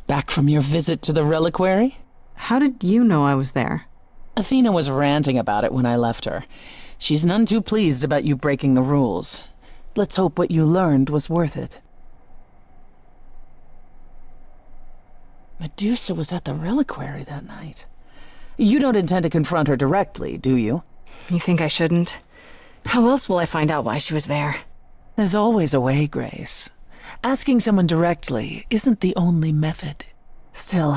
Back from your visit to the reliquary? How did you know I was there? Athena was ranting about it when I left her. She's none too pleased about you breaking the rules. Let's hope what you learned was worth it. Medusa was at the reliquary that night. You don't intend to confront her directly, do you? You think I shouldn't? How else will I find out why she was there? There's always a way, Grace. Asking someone directly isn't the only method. Still,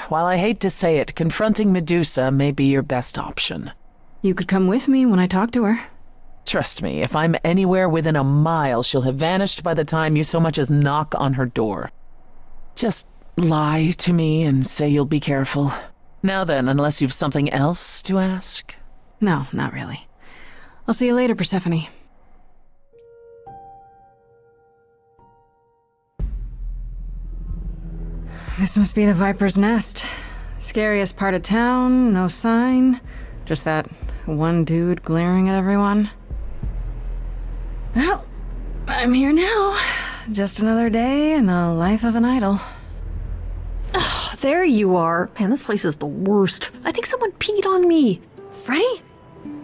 while I hate to say it, confronting Medusa may be your best option. You could come with me when I talk to her. Trust me, if I'm anywhere within a mile, she'll have vanished by the time you so much as knock on her door. Just lie to me and say you'll be careful. Now then, unless you've something else to ask? No, not really. I'll see you later, Persephone. This must be the Viper's Nest. Scariest part of town, no sign. Just that one dude glaring at everyone. Well, I'm here now. Just another day in the life of an idol. Oh, there you are. Man, this place is the worst. I think someone peed on me. Freddy?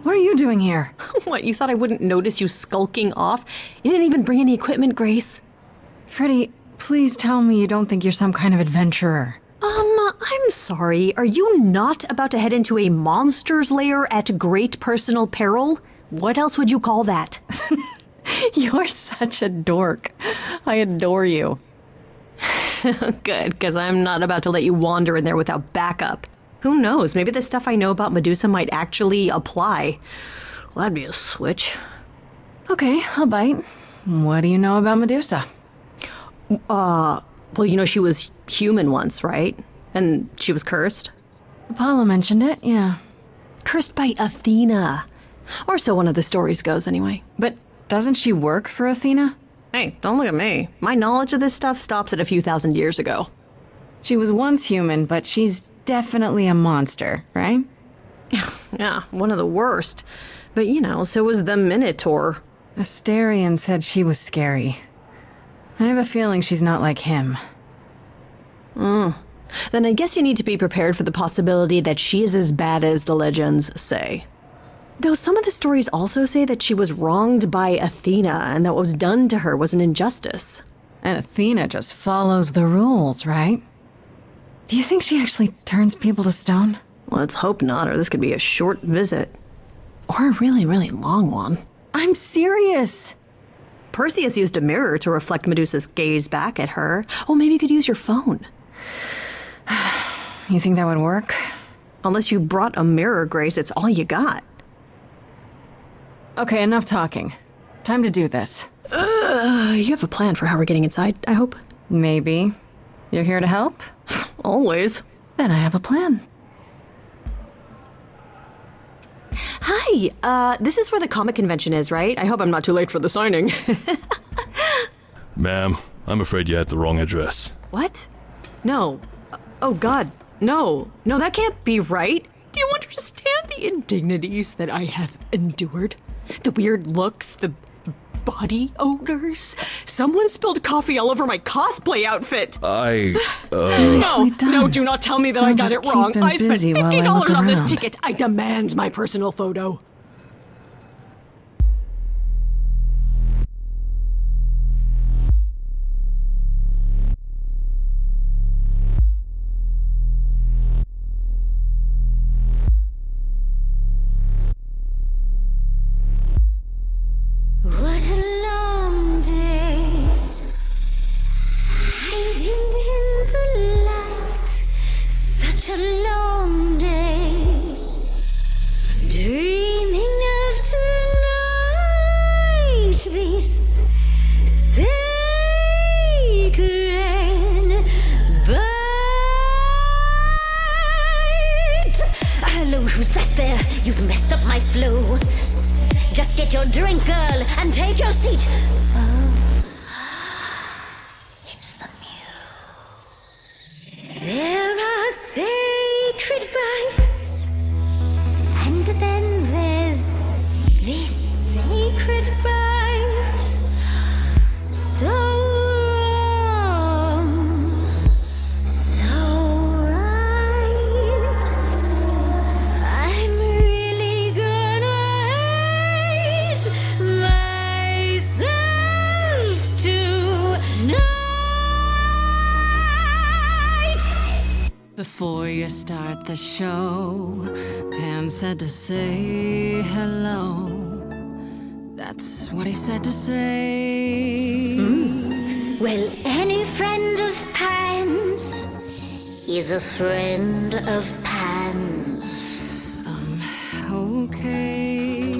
What are you doing here? What, you thought I wouldn't notice you skulking off? You didn't even bring any equipment, Grace. Freddy, please tell me you don't think you're some kind of adventurer. I'm sorry. Are you not about to head into a monster's lair at great personal peril? What else would you call that? You're such a dork. I adore you. Good, because I'm not about to let you wander in there without backup. Who knows, maybe the stuff I know about Medusa might actually apply. Well, that'd be a switch. Okay, I'll bite. What do you know about Medusa? Well, you know she was human once, right? And she was cursed? Apollo mentioned it, yeah. Cursed by Athena. Or so one of the stories goes, anyway. But doesn't she work for Athena? Hey, don't look at me. My knowledge of this stuff stops at a few thousand years ago. She was once human, but she's definitely a monster, right? Yeah, one of the worst. But, you know, so was the Minotaur. Asterion said she was scary. I have a feeling she's not like him. Then I guess you need to be prepared for the possibility that she is as bad as the legends say. Though some of the stories also say that she was wronged by Athena and that what was done to her was an injustice. And Athena just follows the rules, right? Do you think she actually turns people to stone? Let's hope not, or this could be a short visit. Or a really, really long one. I'm serious! Perseus used a mirror to reflect Medusa's gaze back at her. Oh, maybe you could use your phone. You think that would work? Unless you brought a mirror, Grace, it's all you got. Okay, enough talking. Time to do this. You have a plan for how we're getting inside, I hope? Maybe. You're here to help? Always. Then I have a plan. Hi, this is where the comic convention is, right? I hope I'm not too late for the signing. Ma'am, I'm afraid you had the wrong address. What? No. Oh, God. No. No, that can't be right. Do you understand the indignities that I have endured? The weird looks, the body odors. Someone spilled coffee all over my cosplay outfit. No, do not tell me that I got it wrong. I spent $50 on this ticket. I demand my personal photo. What a long day, hiding in the light. Such a long day, dreaming of tonight. This sacred bite. Hello, who's that there? You've messed up my flow. Just get your drink, girl, and take your seat. Oh, it's the muse. There are sacred bites, and then there's this sacred bite. So wrong. you start the show, Pan said to say hello. That's what he said to say. Well, any friend of Pan's is a friend of Pan's. Okay.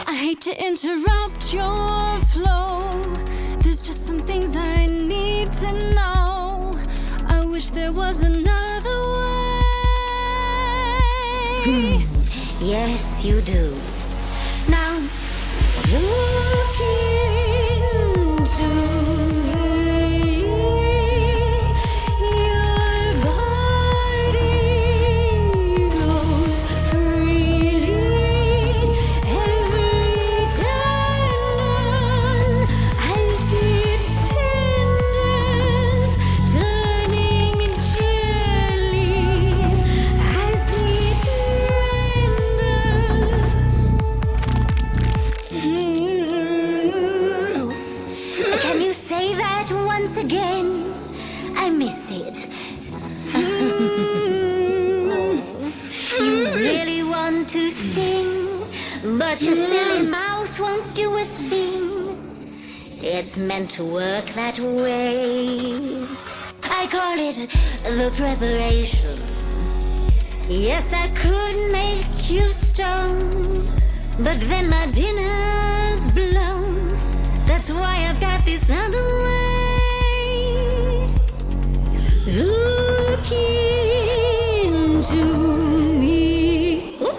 I hate to interrupt your flow. There's just some things I need to know. I wish there was another way. Yes, you do. Now, look into me. Your body goes freely every time I see its tendons turning jelly. I see it renders. Can you say that once again? I missed it. You really want to sing, but your silly mouth won't do a thing. It's meant to work that way. I call it the preparation. Yes, I could make you stone, but then my dinner's blown. That's why I've got this other way. Look into me. Ooh,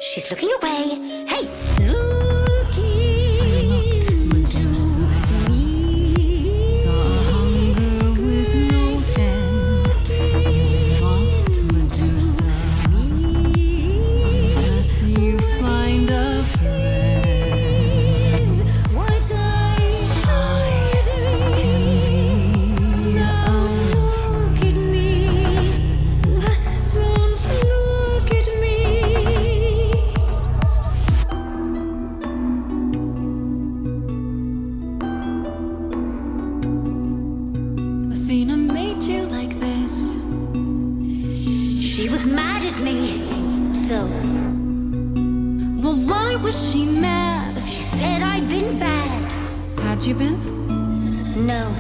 she's looking away. Hey, look into Medusa. me. Saw a hunger with no end. You lost Medusa. Unless you find a friend. What I should Can be look at me, but don't look at me. Athena made you like this. She was mad at me, so Well, why was she mad? she said I'd been bad. Had you been? No.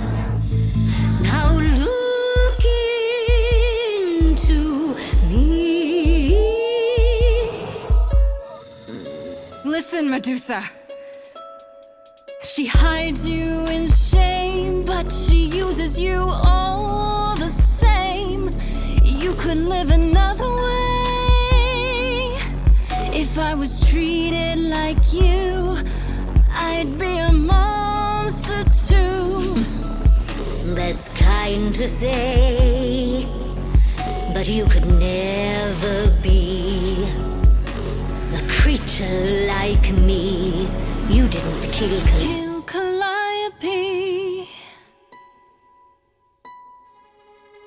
Now look into me. Listen, Medusa. She hides you in shame, but she uses you all the same. You could live another way. If I was treated like you, I'd be a monster too. That's kind to say, but you could never be a creature like me. You didn't kill Kill Calliope.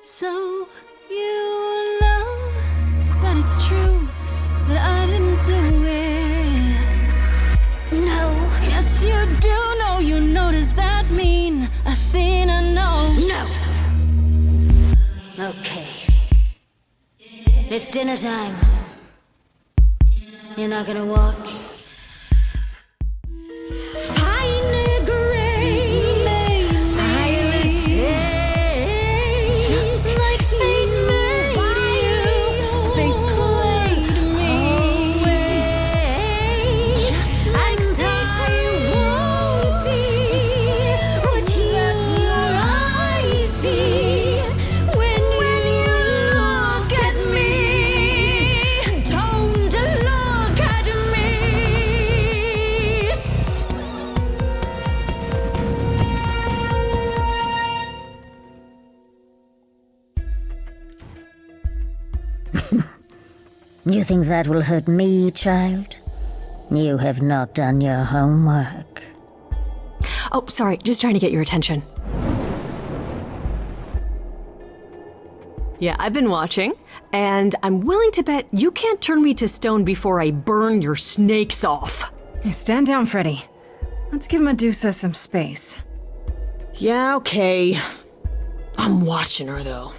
So you know that it's true that I didn't do it. No. Yes, you do know. You know, does that mean Athena knows? No. Okay. It's dinner time. You're not gonna watch? Fine grace, I will take. Just like fate made you, fate played me. Just like fate won't see what your eyes see when you look at me. Don't look at me. You think that will hurt me, child? You have not done your homework. Oh, sorry, just trying to get your attention. Yeah, I've been watching, and I'm willing to bet you can't turn me to stone before I burn your snakes off. Hey, stand down, Freddy. Let's give Medusa some space. Yeah, okay. I'm watching her, though.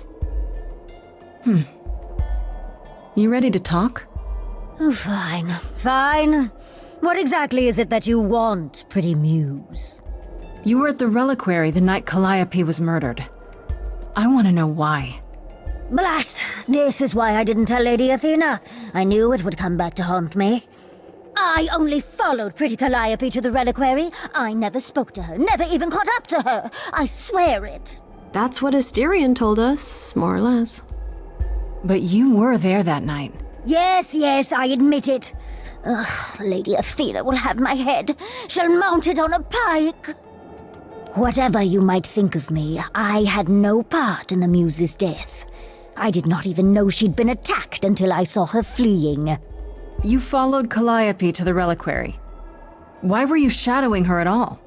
You ready to talk? Oh, fine. Fine. What exactly is it that you want, pretty muse? You were at the reliquary the night Calliope was murdered. I want to know why. Blast! This is why I didn't tell Lady Athena. I knew it would come back to haunt me. I only followed pretty Calliope to the reliquary. I never spoke to her, never even caught up to her. I swear it. That's what Asterion told us, more or less. But you were there that night. Yes, I admit it. Ugh, Lady Athena will have my head. She'll mount it on a pike. Whatever you might think of me, I had no part in the Muse's death. I did not even know she'd been attacked until I saw her fleeing. You followed Calliope to the reliquary. Why were you shadowing her at all?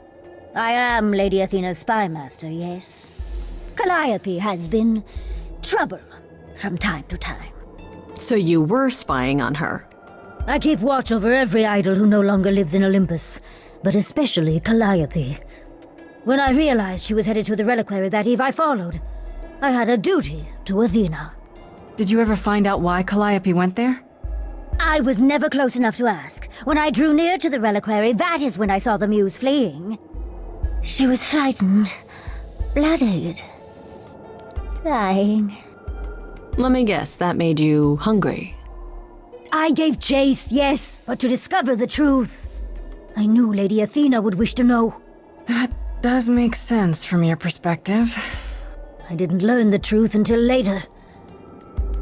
I am Lady Athena's spy master, yes. Calliope has been trouble from time to time. So you were spying on her? I keep watch over every idol who no longer lives in Olympus, but especially Calliope. When I realized she was headed to the reliquary that eve, I followed. I had a duty to Athena. Did you ever find out why Calliope went there? I was never close enough to ask. When I drew near to the reliquary, that is when I saw the muse fleeing. She was frightened, blooded, dying. Let me guess, that made you hungry. I gave chase, yes, but to discover the truth. I knew Lady Athena would wish to know. That does make sense from your perspective. I didn't learn the truth until later.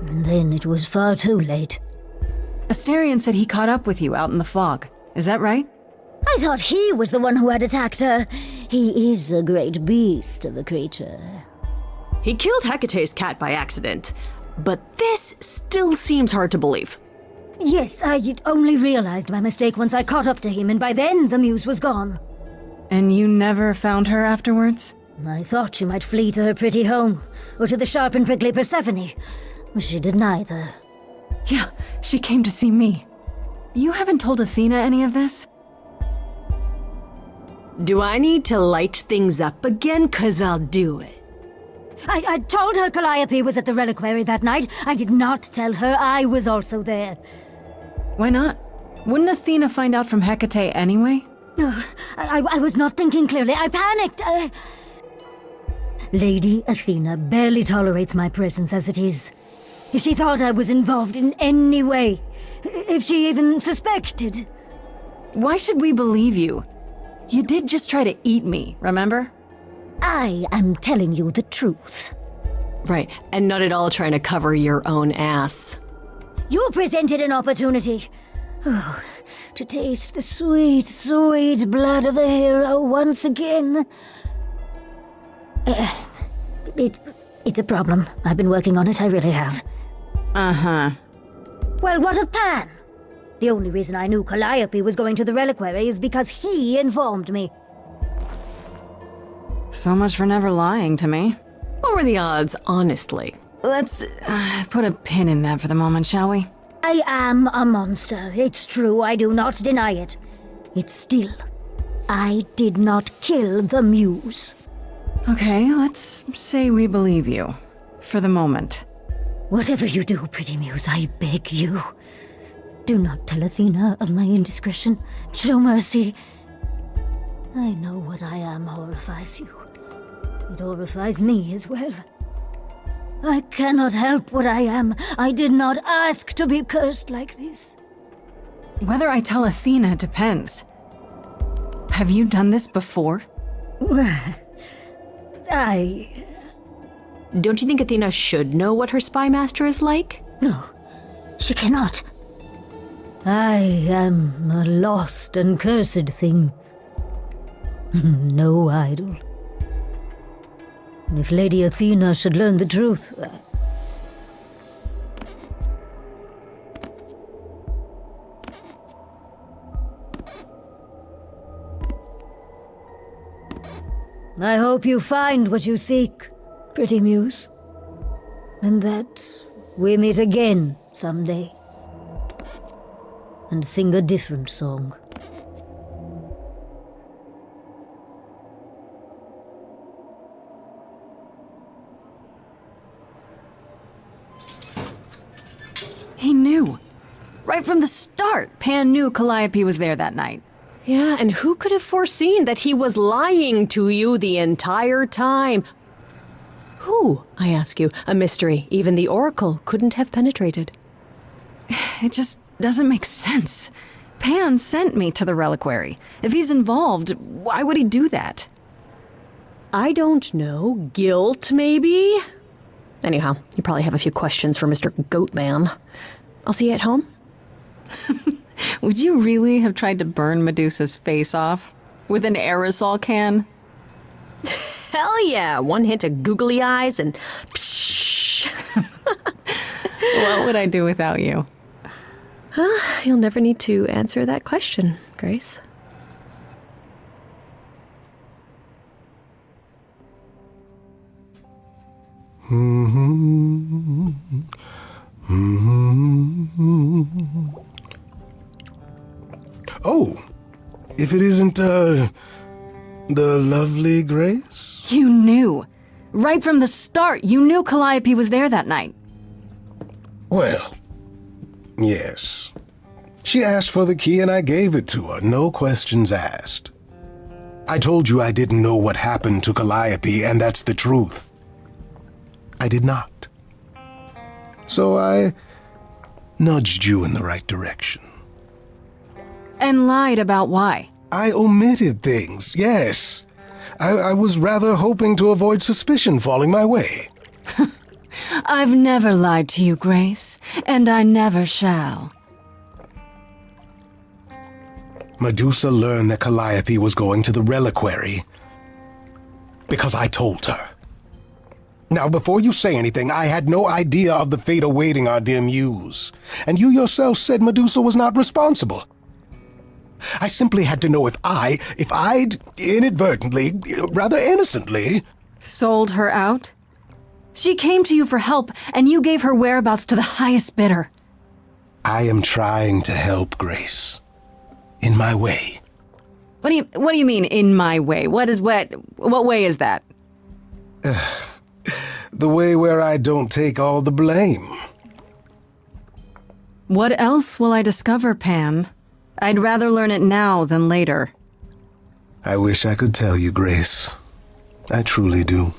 And then it was far too late. Asterion said he caught up with you out in the fog. Is that right? I thought he was the one who had attacked her. He is a great beast of a creature. He killed Hecate's cat by accident, but this still seems hard to believe. Yes, I only realized my mistake once I caught up to him, and by then the muse was gone. And you never found her afterwards? I thought she might flee to her pretty home, or to the sharp and prickly Persephone. She did neither. Yeah, she came to see me. You haven't told Athena any of this? Do I need to light things up again? 'Cause I'll do it. I told her Calliope was at the reliquary that night. I did not tell her I was also there. Why not? Wouldn't Athena find out from Hecate anyway? I was not thinking clearly. I panicked. Lady Athena barely tolerates my presence as it is. If she thought I was involved in any way, if she even suspected. Why should we believe you? You did just try to eat me, remember? I am telling you the truth. Right, and not at all trying to cover your own ass. You presented an opportunity. Oh, to taste the sweet, sweet blood of a hero once again. It's a problem. I've been working on it, I really have. Uh-huh. Well, what of Pan? The only reason I knew Calliope was going to the reliquary is because he informed me. So much for never lying to me. What were the odds, honestly? Let's put a pin in that for the moment, shall we? I am a monster. It's true, I do not deny it. It's still, I did not kill the muse. Okay, let's say we believe you. For the moment. Whatever you do, pretty muse, I beg you. Do not tell Athena of my indiscretion. Show mercy. I know what I am horrifies you. It horrifies me as well. I cannot help what I am. I did not ask to be cursed like this. Whether I tell Athena depends. Have you done this before? Don't you think Athena should know what her spy master is like? No, she cannot. I am a lost and cursed thing. No idol. If Lady Athena should learn the truth... I hope you find what you seek, pretty muse. And that we meet again someday. And sing a different song. He knew Right from the start, Pan knew Calliope was there that night. Yeah, and who could have foreseen that he was lying to you the entire time? Who, I ask you, a mystery even the Oracle couldn't have penetrated. It just doesn't make sense. Pan sent me to the reliquary. If he's involved, why would he do that? I don't know. Guilt, maybe? Anyhow, you probably have a few questions for Mr. Goatman. I'll see you at home. Would you really have tried to burn Medusa's face off? With an aerosol can? Hell yeah! One hint of googly eyes and... What would I do without you? You'll never need to answer that question, Grace. Oh, if it isn't, the lovely Grace? You knew. Right from the start, you knew Calliope was there that night. Well, yes. She asked for the key and I gave it to her, no questions asked. I told you I didn't know what happened to Calliope, and that's the truth. I did not. So I nudged you in the right direction. And lied about why. I omitted things, yes. I was rather hoping to avoid suspicion falling my way. I've never lied to you, Grace, and I never shall. Medusa learned that Calliope was going to the reliquary because I told her. Now, before you say anything, I had no idea of the fate awaiting our dear muse, and you yourself said Medusa was not responsible. I simply had to know if I'd inadvertently, rather innocently... Sold her out? She came to you for help, and you gave her whereabouts to the highest bidder. I am trying to help, Grace. In my way. What do you mean, in my way? What way is that? The way where I don't take all the blame. What else will I discover, Pan? I'd rather learn it now than later. I wish I could tell you, Grace. I truly do.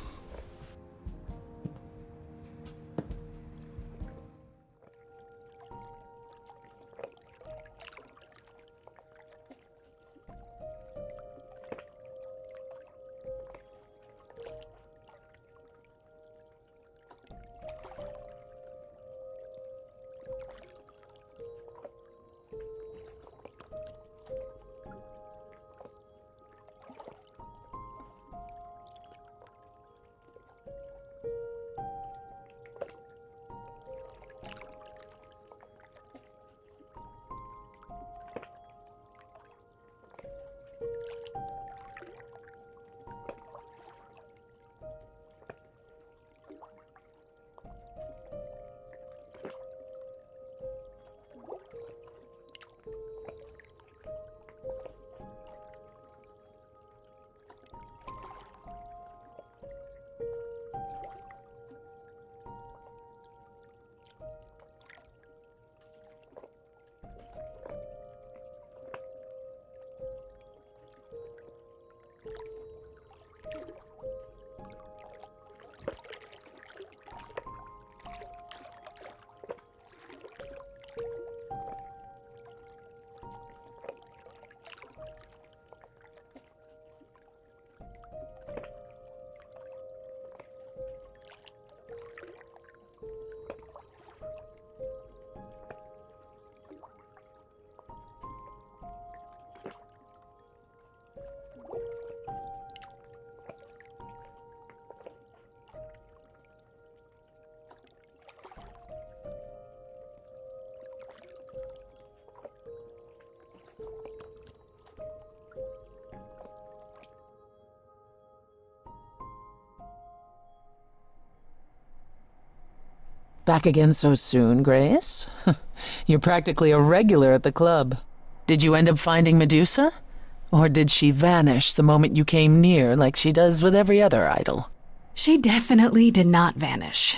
Back again so soon, Grace? You're practically a regular at the club. Did you end up finding Medusa? Or did she vanish the moment you came near, like she does with every other idol? She definitely did not vanish.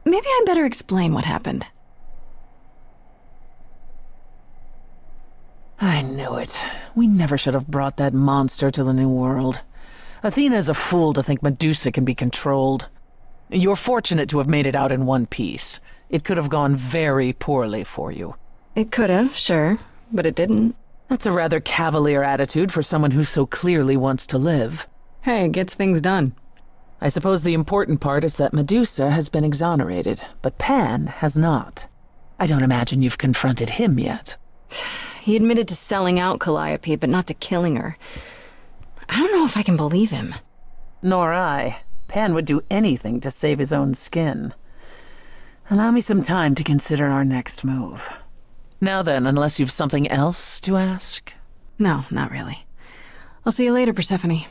Maybe I better explain what happened. I knew it. We never should have brought that monster to the New World. Athena is a fool to think Medusa can be controlled. You're fortunate to have made it out in one piece. It could have gone very poorly for you. It could have, sure, but it didn't. That's a rather cavalier attitude for someone who so clearly wants to live. Hey, gets things done. I suppose the important part is that Medusa has been exonerated, but Pan has not. I don't imagine you've confronted him yet. He admitted to selling out Calliope, but not to killing her. I don't know if I can believe him. Nor I. Pan would do anything to save his own skin. Allow me some time to consider our next move. Now then, unless you've something else to ask? No, not really. I'll see you later, Persephone.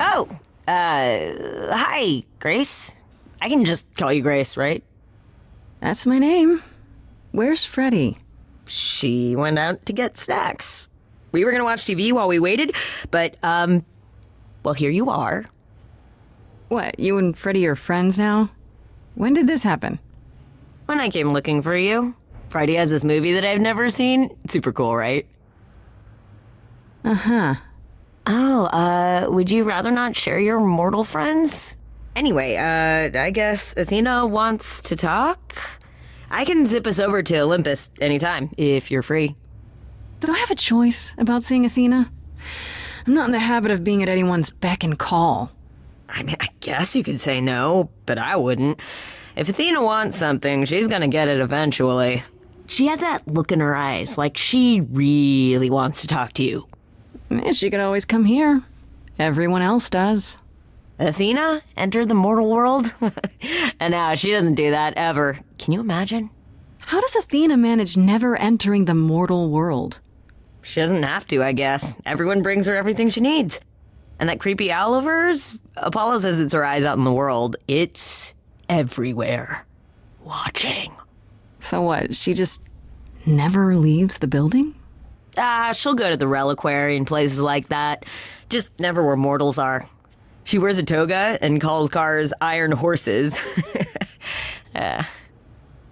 Oh, hi, Grace. I can just call you Grace, right? That's my name. Where's Freddie? She went out to get snacks. We were gonna watch TV while we waited, but, well, here you are. What, you and Freddie are friends now? When did this happen? When I came looking for you. Friday has this movie that I've never seen. Super cool, right? Uh-huh. Oh, would you rather not share your mortal friends? Anyway, I guess Athena wants to talk? I can zip us over to Olympus anytime, if you're free. Do I have a choice about seeing Athena? I'm not in the habit of being at anyone's beck and call. I mean, I guess you could say no, but I wouldn't. If Athena wants something, she's gonna get it eventually. She had that look in her eyes, like she really wants to talk to you. She could always come here. Everyone else does. Athena entered the mortal world? And now she doesn't do that ever. Can you imagine? How does Athena manage never entering the mortal world? She doesn't have to, I guess. Everyone brings her everything she needs. And that creepy owl of hers? Apollo says it's her eyes out in the world. It's everywhere. Watching. So what, she just never leaves the building? She'll go to the reliquary and places like that. Just never where mortals are. She wears a toga and calls cars iron horses.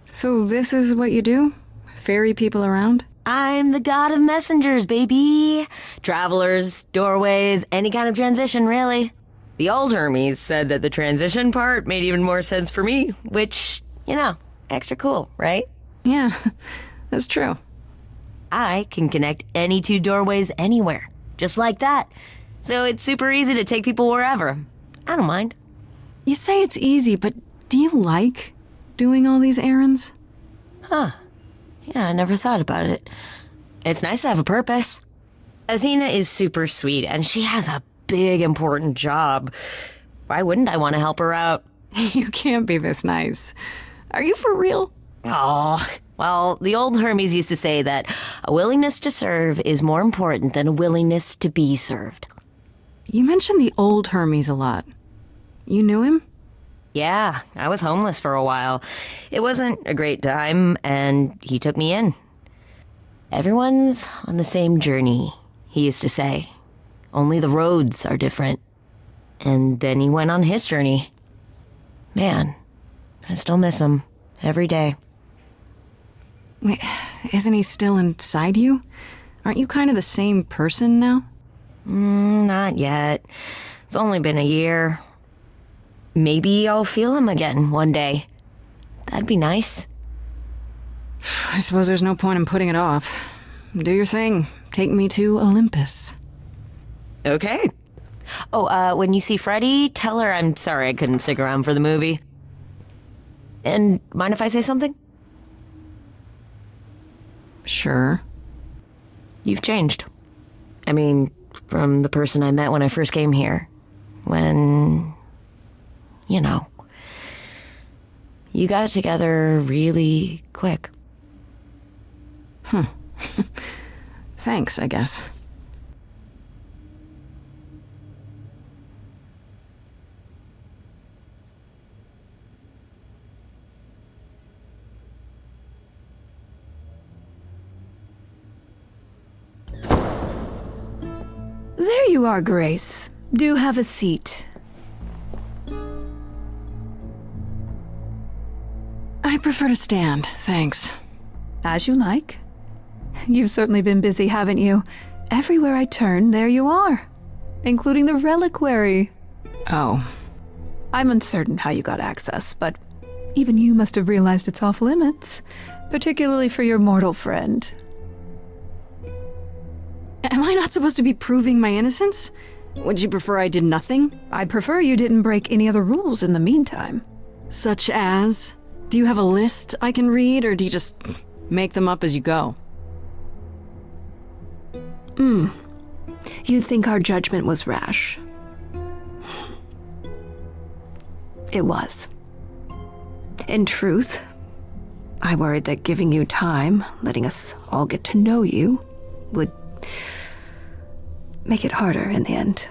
So this is what you do? Ferry people around? I'm the god of messengers, baby. Travelers, doorways, any kind of transition, really. The old Hermes said that the transition part made even more sense for me, which, you know, extra cool, right? Yeah, that's true. I can connect any two doorways anywhere, just like that. So it's super easy to take people wherever. I don't mind. You say it's easy, but do you like doing all these errands? Yeah, I never thought about it. It's nice to have a purpose. Athena is super sweet, and she has a big, important job. Why wouldn't I want to help her out? You can't be this nice. Are you for real? Oh, well, the old Hermes used to say that a willingness to serve is more important than a willingness to be served. You mentioned the old Hermes a lot. You knew him? Yeah, I was homeless for a while. It wasn't a great time, and he took me in. Everyone's on the same journey, he used to say. Only the roads are different. And then he went on his journey. Man, I still miss him every day. Wait, isn't he still inside you? Aren't you kind of the same person now? Not yet. It's only been a year. Maybe I'll feel him again one day. That'd be nice. I suppose there's no point in putting it off. Do your thing. Take me to Olympus. Okay. Oh, when you see Freddie, tell her I'm sorry I couldn't stick around for the movie. And mind if I say something? Sure. You've changed. I mean, from the person I met when I first came here. When, you know, you got it together really quick. Thanks, I guess. There you are, Grace. Do have a seat. prefer to stand, thanks. As you like. You've certainly been busy, haven't you? Everywhere I turn, there you are. Including the reliquary. Oh, I'm uncertain how you got access, but even you must have realized it's off limits. Particularly for your mortal friend. am I not supposed to be proving my innocence? Would you prefer I did nothing? I'd prefer you didn't break any other rules in the meantime. Such as? Do you have a list I can read, or do you just make them up as you go? You think our judgment was rash. It was. In truth, I worried that giving you time, letting us all get to know you, would make it harder in the end.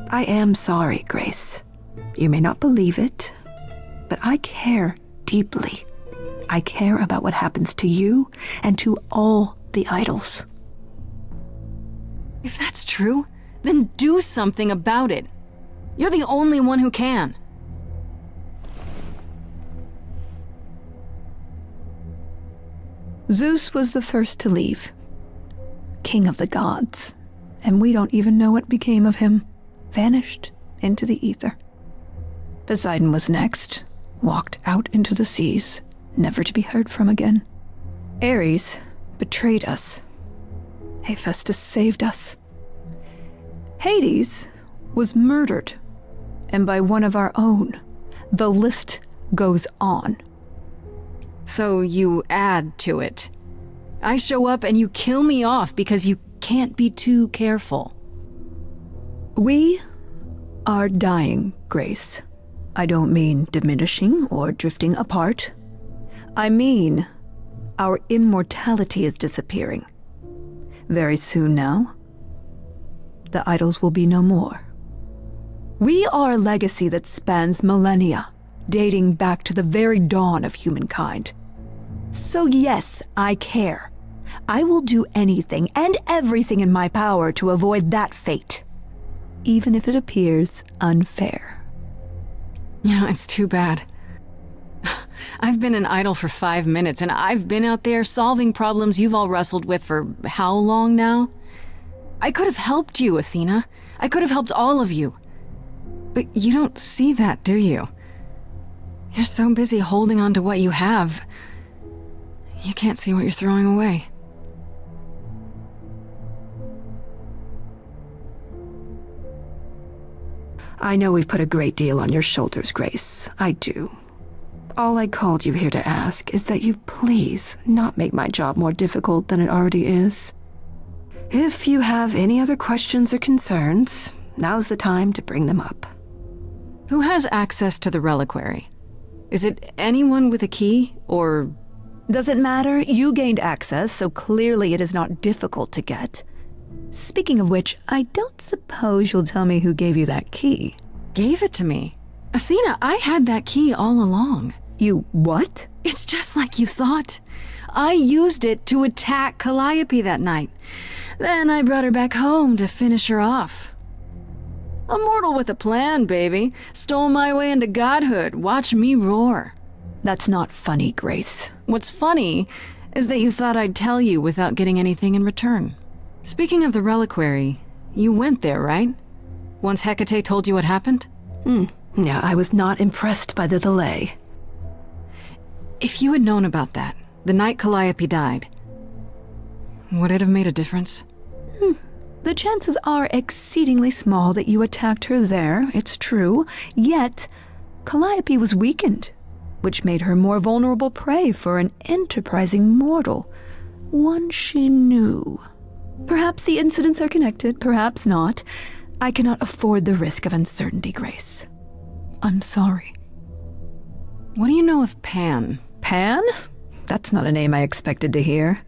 I am sorry, Grace. You may not believe it, but I care deeply. I care about what happens to you and to all the idols. If that's true, then do something about it. You're the only one who can. Zeus was the first to leave. King of the gods. And we don't even know what became of him. Vanished into the ether. Poseidon was next. Walked out into the seas, never to be heard from again. Ares betrayed us. Hephaestus saved us. Hades was murdered. And by one of our own. The list goes on. So you add to it. I show up and you kill me off because you can't be too careful. We are dying, Grace. I don't mean diminishing or drifting apart. I mean our immortality is disappearing. Very soon now, the idols will be no more. We are a legacy that spans millennia, dating back to the very dawn of humankind. So yes, I care. I will do anything and everything in my power to avoid that fate, even if it appears unfair. You know, it's too bad. I've been an idol for 5 minutes, and I've been out there solving problems you've all wrestled with for how long now? I could have helped you, Athena. I could have helped all of you. But you don't see that, do you? You're so busy holding on to what you have. You can't see what you're throwing away. I know we've put a great deal on your shoulders, Grace. I do. All I called you here to ask is that you please not make my job more difficult than it already is. If you have any other questions or concerns, now's the time to bring them up. Who has access to the reliquary? Is it anyone with a key, or... Does it matter? You gained access, so clearly it is not difficult to get. Speaking of which, I don't suppose you'll tell me who gave you that key. Gave it to me? Athena, I had that key all along. You what? It's just like you thought. I used it to attack Calliope that night. Then I brought her back home to finish her off. A mortal with a plan, baby. Stole my way into godhood. Watch me roar. That's not funny, Grace. What's funny is that you thought I'd tell you without getting anything in return. Speaking of the reliquary, you went there, right? Once Hecate told you what happened? Yeah, I was not impressed by the delay. If you had known about that, the night Calliope died, would it have made a difference? The chances are exceedingly small that you attacked her there, it's true. Yet, Calliope was weakened, which made her more vulnerable prey for an enterprising mortal. One she knew. Perhaps the incidents are connected, perhaps not. I cannot afford the risk of uncertainty, Grace. I'm sorry. What do you know of Pan? Pan? That's not a name I expected to hear.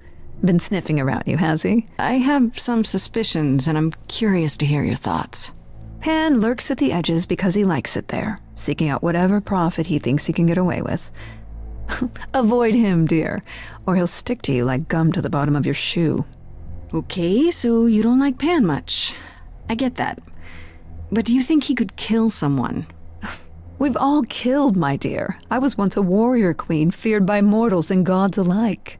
Been sniffing around you, has he? I have some suspicions, and I'm curious to hear your thoughts. Pan lurks at the edges because he likes it there, seeking out whatever profit he thinks he can get away with. Avoid him, dear, or he'll stick to you like gum to the bottom of your shoe. Okay, so you don't like Pan much. I get that. But do you think he could kill someone? We've all killed, my dear. I was once a warrior queen, feared by mortals and gods alike.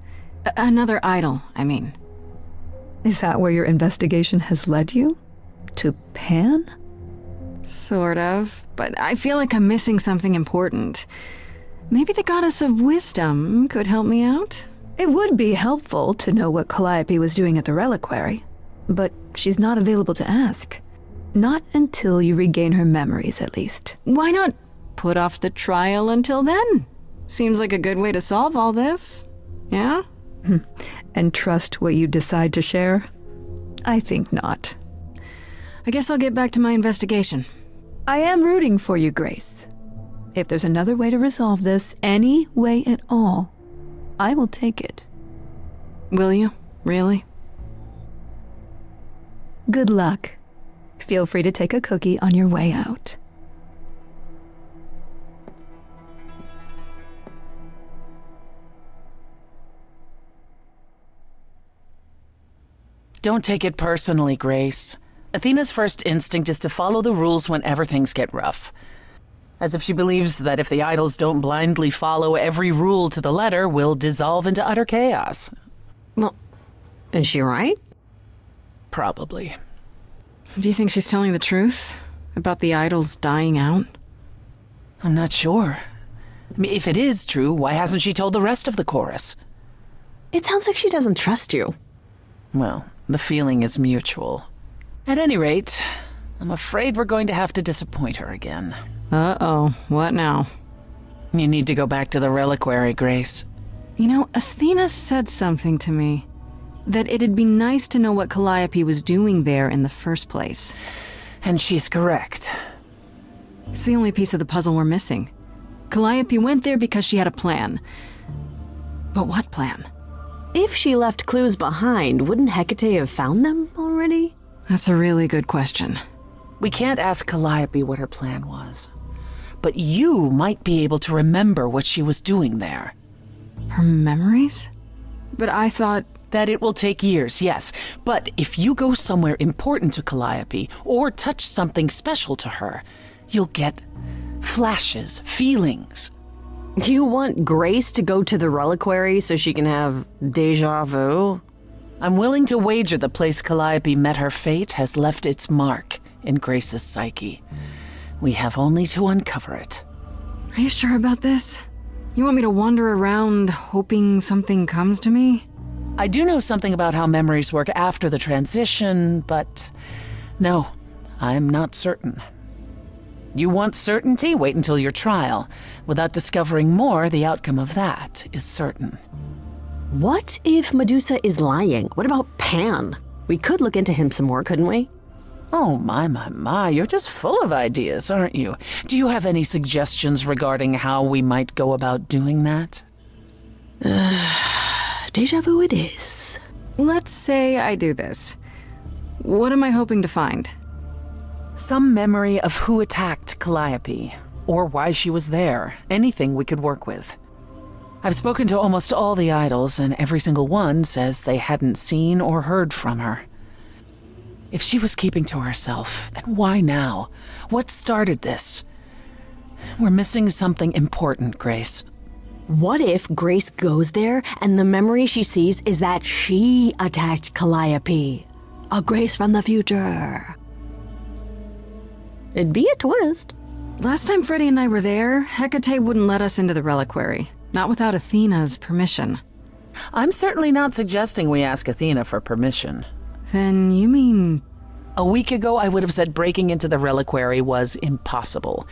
Another idol, I mean. Is that where your investigation has led you? To Pan? Sort of, but I feel like I'm missing something important. Maybe the goddess of wisdom could help me out? It would be helpful to know what Calliope was doing at the reliquary, but she's not available to ask. Not until you regain her memories, at least. Why not put off the trial until then? Seems like a good way to solve all this. Yeah? And trust what you decide to share? I think not. I guess I'll get back to my investigation. I am rooting for you, Grace. If there's another way to resolve this, any way at all, I will take it. Will you? Really? Good luck. Feel free to take a cookie on your way out. Don't take it personally, Grace. Athena's first instinct is to follow the rules whenever things get rough. As if she believes that if the idols don't blindly follow every rule to the letter, we'll dissolve into utter chaos. Well, is she right? Probably. Do you think she's telling the truth about the idols dying out? I'm not sure. I mean, if it is true, why hasn't she told the rest of the chorus? It sounds like she doesn't trust you. Well, the feeling is mutual. At any rate, I'm afraid we're going to have to disappoint her again. Uh-oh, what now? You need to go back to the reliquary, Grace. You know, Athena said something to me. That it'd be nice to know what Calliope was doing there in the first place. And she's correct. It's the only piece of the puzzle we're missing. Calliope went there because she had a plan. But what plan? If she left clues behind, wouldn't Hecate have found them already? That's a really good question. We can't ask Calliope what her plan was. But you might be able to remember what she was doing there. Her memories? But I thought... That it will take years, yes. But if you go somewhere important to Calliope, or touch something special to her, you'll get flashes, feelings. Do you want Grace to go to the reliquary so she can have deja vu? I'm willing to wager the place Calliope met her fate has left its mark in Grace's psyche. We have only to uncover it. Are you sure about this? You want me to wander around hoping something comes to me? I do know something about how memories work after the transition, but no, I'm not certain. You want certainty? Wait until your trial. Without discovering more, the outcome of that is certain. What if Medusa is lying? What about Pan? We could look into him some more, couldn't we? Oh, my, you're just full of ideas, aren't you? Do you have any suggestions regarding how we might go about doing that? Deja vu it is. Let's say I do this. What am I hoping to find? Some memory of who attacked Calliope, or why she was there. Anything we could work with. I've spoken to almost all the idols, and every single one says they hadn't seen or heard from her. If she was keeping to herself, then why now? What started this? We're missing something important, Grace. What if Grace goes there and the memory she sees is that she attacked Calliope? A Grace from the future. It'd be a twist. Last time Freddy and I were there, Hecate wouldn't let us into the reliquary. Not without Athena's permission. I'm certainly not suggesting we ask Athena for permission. Then you mean... A week ago, I would have said breaking into the reliquary was impossible.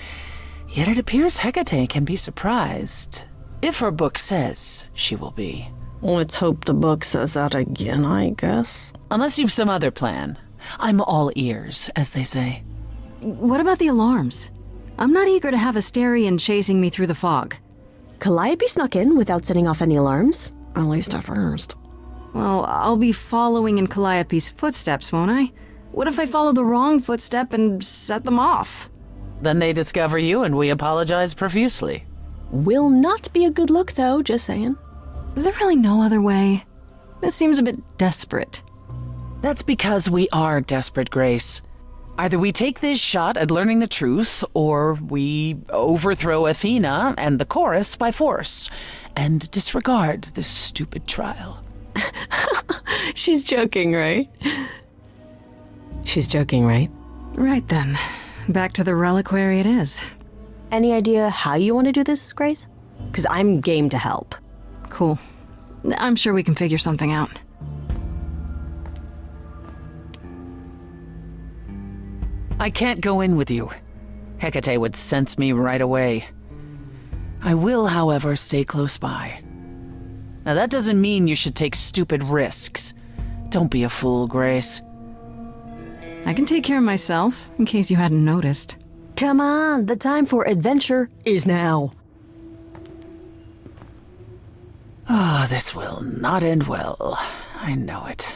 Yet it appears Hecate can be surprised. If her book says she will be. Let's hope the book says that again, I guess. Unless you've some other plan. I'm all ears, as they say. What about the alarms? I'm not eager to have Asterion chasing me through the fog. Calliope snuck in without setting off any alarms. At least at first. Well, I'll be following in Calliope's footsteps, won't I? What if I follow the wrong footstep and set them off? Then they discover you and we apologize profusely. Will not be a good look, though, just saying. Is there really no other way? This seems a bit desperate. That's because we are desperate, Grace. Either we take this shot at learning the truth, or we overthrow Athena and the chorus by force, and disregard this stupid trial. She's joking, right? She's joking, right? Right then. Back to the reliquary it is. Any idea how you want to do this, Grace? Because I'm game to help. Cool. I'm sure we can figure something out. I can't go in with you. Hecate would sense me right away. I will, however, stay close by. Now that doesn't mean you should take stupid risks. Don't be a fool, Grace. I can take care of myself, in case you hadn't noticed. Come on, the time for adventure is now. Oh, this will not end well. I know it.